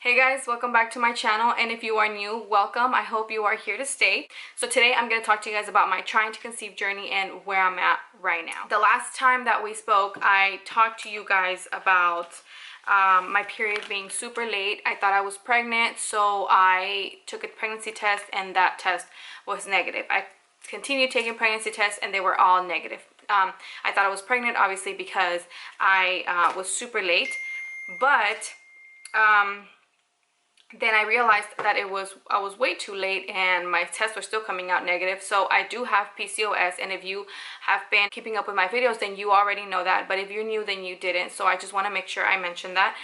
Hey guys, welcome back to my channel, and if you are new, welcome. I hope you are here to stay. So today I'm going to talk to you guys about my trying to conceive journey and where I'm at right now. The last time that we spoke, I talked to you guys about my period being super late. I thought I was pregnant, so I took a pregnancy test and that test was negative. I continued taking pregnancy tests and they were all negative. I thought I was pregnant, obviously, because I was super late, but then I realized that I was way too late and my tests were still coming out negative. So I do have PCOS, and if you have been keeping up with my videos, then you already know that, but if you're new, then you didn't. So I just want to make sure I mention that.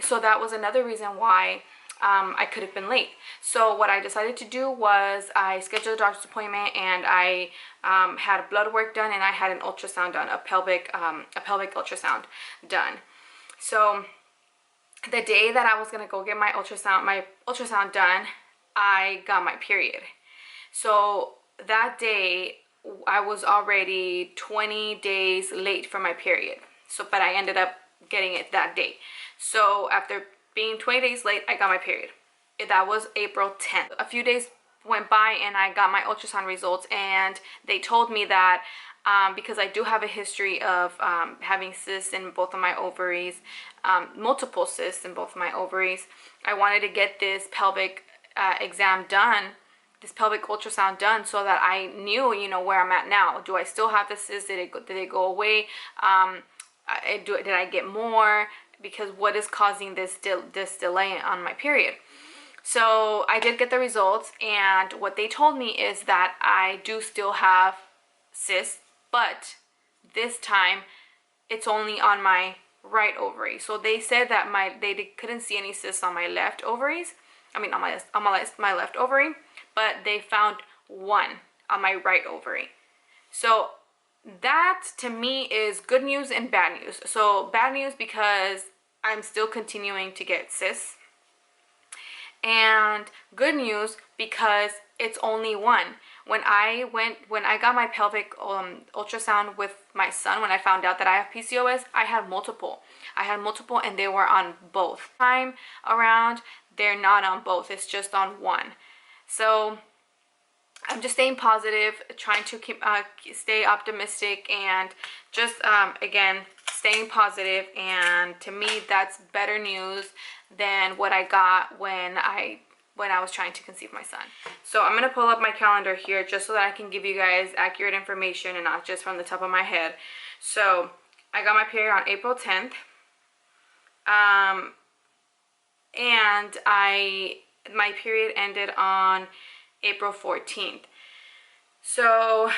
So that was another reason why I could have been late. So what I decided to do was I scheduled a doctor's appointment, and I had blood work done, and I had an ultrasound done, a pelvic ultrasound done. So the day that I was gonna go get my ultrasound done, I got my period. So that day I was already 20 days late for my period. But I ended up getting it that day. So after being 20 days late, I got my period. That was April 10th. A few days went by and I got my ultrasound results, and they told me that because I do have a history of having cysts in both of my ovaries, multiple cysts in both of my ovaries, I wanted to get this pelvic exam done, this pelvic ultrasound done, so that I knew, where I'm at now. Do I still have the cysts? Did they go away? Did I get more? Because what is causing this delay on my period? So I did get the results, and what they told me is that I do still have cysts, but this time it's only on my right ovary. So they said that they couldn't see any cysts on my left ovaries. I mean on my left ovary, but they found one on my right ovary. So that to me is good news and bad news. So bad news because I'm still continuing to get cysts, and good news because it's only one. When I got my pelvic ultrasound with my son, when I found out that I have PCOS, I had multiple, and they were on both. Time around, they're not on both, it's just on one. So I'm just staying positive, trying to stay optimistic, and just again, staying positive. And to me, that's better news than what I got when I was trying to conceive my son. So I'm gonna pull up my calendar here just so that I can give you guys accurate information and not just from the top of my head. So I got my period on April 10th, and my period ended on April 14th. So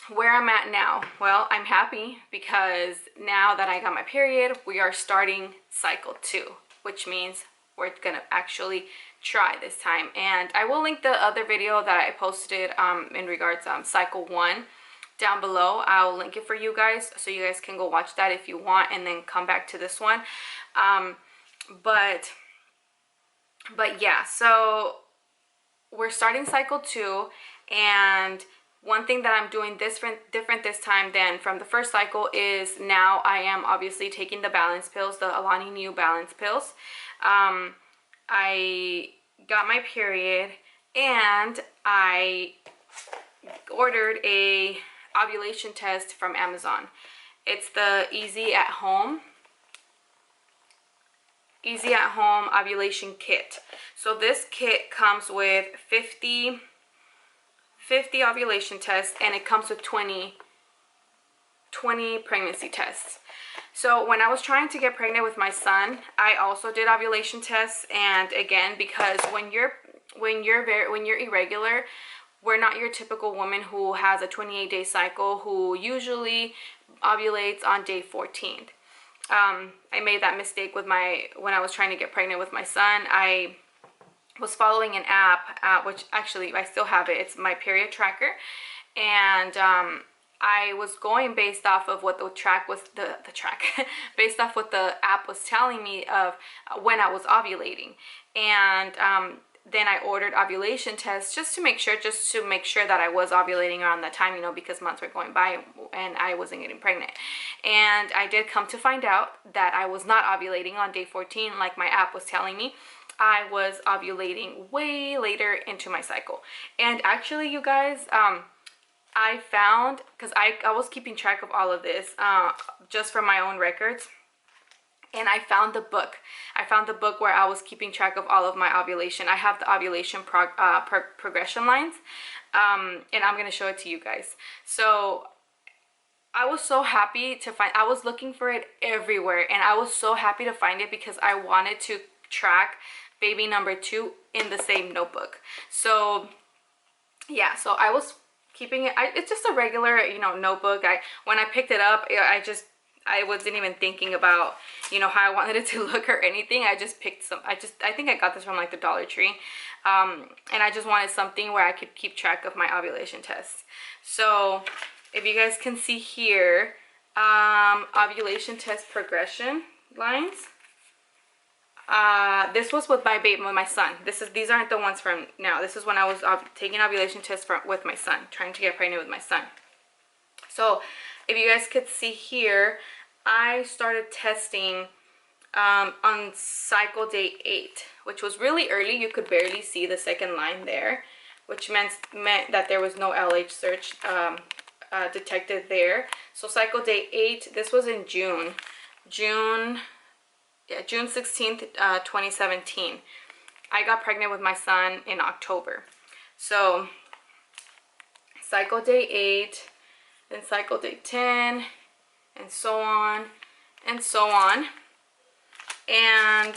where I'm at now, well, I'm happy because now that I got my period, we are starting cycle 2, which means we're gonna actually try this time. And I will link the other video that I posted in regards cycle 1 down below. I'll link it for you guys so you guys can go watch that if you want, and then come back to this one. But yeah, so we're starting cycle 2, and one thing that I'm doing different this time than from the first cycle is now I am obviously taking the balance pills, the Alani new balance pills. I got my period, and I ordered a ovulation test from Amazon. It's the Easy at Home ovulation kit. So this kit comes with 50 ovulation tests, and it comes with 20 pregnancy tests. So when I was trying to get pregnant with my son, I also did ovulation tests. And again, because when you're irregular, we're not your typical woman who has a 28-day cycle who usually ovulates on day 14th. I made that mistake when I was trying to get pregnant with my son. I was following an app, which actually I still have it. It's my period tracker, and I was going based off of what the track was, based off what the app was telling me of when I was ovulating. And then I ordered ovulation tests just to make sure that I was ovulating around that time, you know, because months were going by and I wasn't getting pregnant. And I did come to find out that I was not ovulating on day 14 like my app was telling me. I was ovulating way later into my cycle. And actually, you guys, I found, because I was keeping track of all of this just from my own records, and I found the book. I found the book where I was keeping track of all of my ovulation. I have the ovulation progression lines, and I'm going to show it to you guys. So I was so happy to find, I was looking for it everywhere, and I was so happy to find it because I wanted to track baby number 2 in the same notebook. So yeah, so I was keeping it, it's just a regular, you know, notebook. When I picked it up, I wasn't even thinking about, you know, how I wanted it to look or anything. I just picked some, I think I got this from like the Dollar Tree, and I just wanted something where I could keep track of my ovulation tests. So if you guys can see here, ovulation test progression lines. This was with my son. These aren't the ones from now. This is when I was taking ovulation tests with my son, trying to get pregnant with my son. So if you guys could see here, I started testing on cycle day 8, which was really early. You could barely see the second line there, which meant that there was no LH search detected there. So cycle day 8, this was in June 16th, 2017. I got pregnant with my son in October. So cycle day 8, then cycle day 10, and so on and so on. And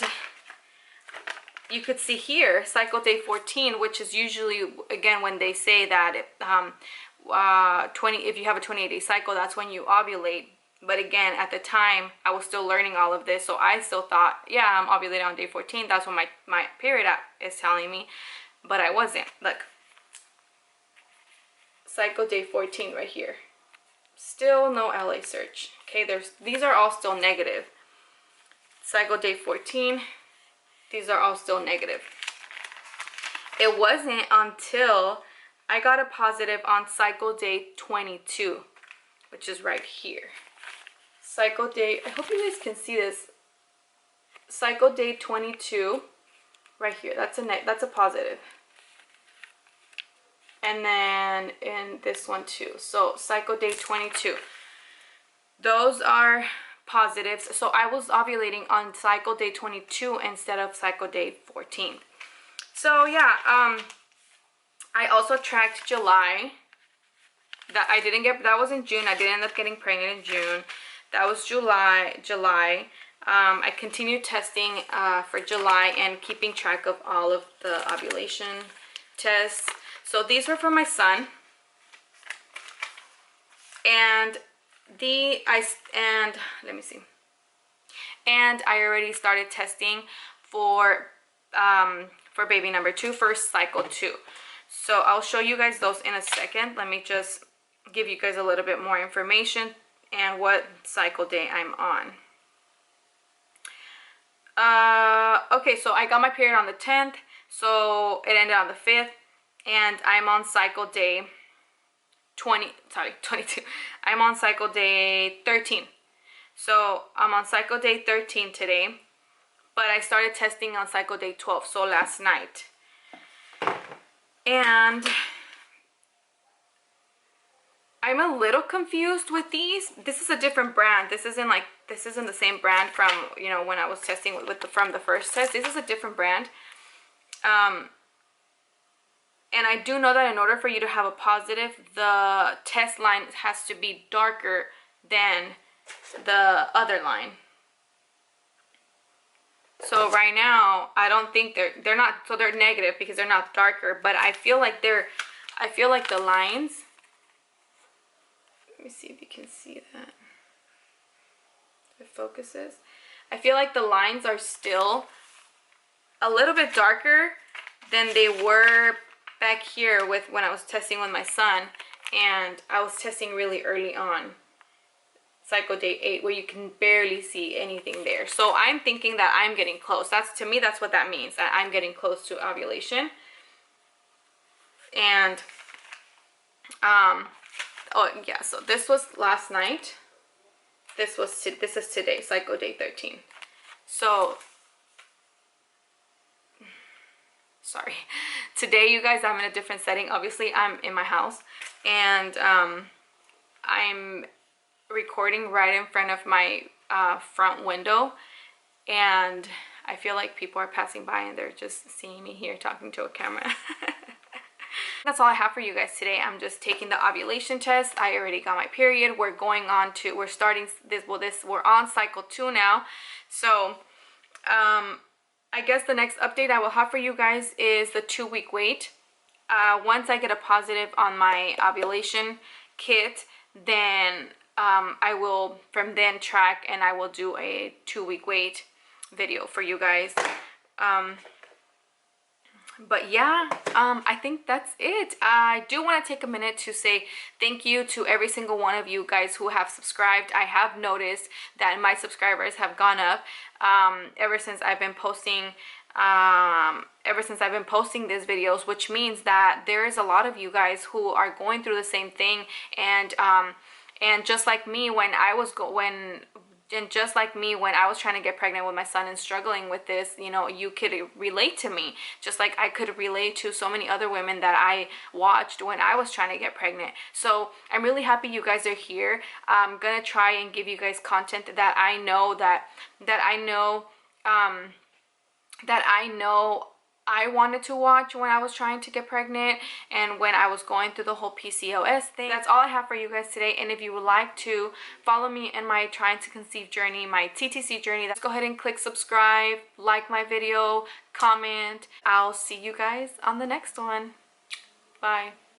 you could see here cycle day 14, which is usually, again, when they say that if you have a 28-day cycle, that's when you ovulate. But again, at the time, I was still learning all of this, so I still thought, yeah, I'm ovulating on day 14. That's what my period app is telling me, but I wasn't. Look, cycle day 14 right here. Still no LA search. Okay, these are all still negative. Cycle day 14, these are all still negative. It wasn't until I got a positive on cycle day 22, which is right here. Cycle day, I hope you guys can see this. Cycle day 22, right here. That's a positive. And then in this one too. So cycle day 22. Those are positives. So I was ovulating on cycle day 22 instead of cycle day 14. So yeah, I also tracked July. That was in June. I did end up getting pregnant in June. That was July. I continued testing for July and keeping track of all of the ovulation tests. So these were for my son. And let me see. And I already started testing for baby number 2 for cycle 2. So I'll show you guys those in a second. Let me just give you guys a little bit more information and what cycle day I'm on. Okay, so I got my period on the 10th, so it ended on the 5th, and I'm on cycle day 22. I'm on cycle day 13. So I'm on cycle day 13 today, but I started testing on cycle day 12, so last night. And I'm a little confused with these. This is a different brand. This isn't the same brand from, you know, when I was testing from the first test. This is a different brand. And I do know that in order for you to have a positive, the test line has to be darker than the other line. So right now, I don't think they're not, so they're negative because they're not darker, but I feel like the lines, let me see if you can see that. It focuses. I feel like the lines are still a little bit darker than they were back here when I was testing with my son, and I was testing really early on. cycle day 8 where you can barely see anything there. So I'm thinking that I'm getting close. That's, to me, that's what that means, that I'm getting close to ovulation. And oh yeah, so this was last night. This is today, cycle day 13. So sorry, today, you guys, I'm in a different setting. Obviously, I'm in my house, and I'm recording right in front of my front window, and I feel like people are passing by and they're just seeing me here talking to a camera. That's all I have for you guys today. I'm just taking the ovulation test. I already got my period. We're starting this, well, we're on cycle 2 now. So I guess the next update I will have for you guys is the 2-week wait. Once I get a positive on my ovulation kit, then I will from then track, and I will do a 2-week wait video for you guys. But yeah, I think that's it. I do want to take a minute to say thank you to every single one of you guys who have subscribed. I have noticed that my subscribers have gone up ever since I've been posting these videos, which means that there is a lot of you guys who are going through the same thing, and just like me when I was trying to get pregnant with my son and struggling with this, you know, you could relate to me, just like I could relate to so many other women that I watched when I was trying to get pregnant. So I'm really happy you guys are here. I'm gonna try and give you guys content that I know I wanted to watch when I was trying to get pregnant and when I was going through the whole PCOS thing. That's all I have for you guys today. And if you would like to follow me in my trying to conceive journey, my TTC journey, let's go ahead and click subscribe, like my video, comment. I'll see you guys on the next one. Bye.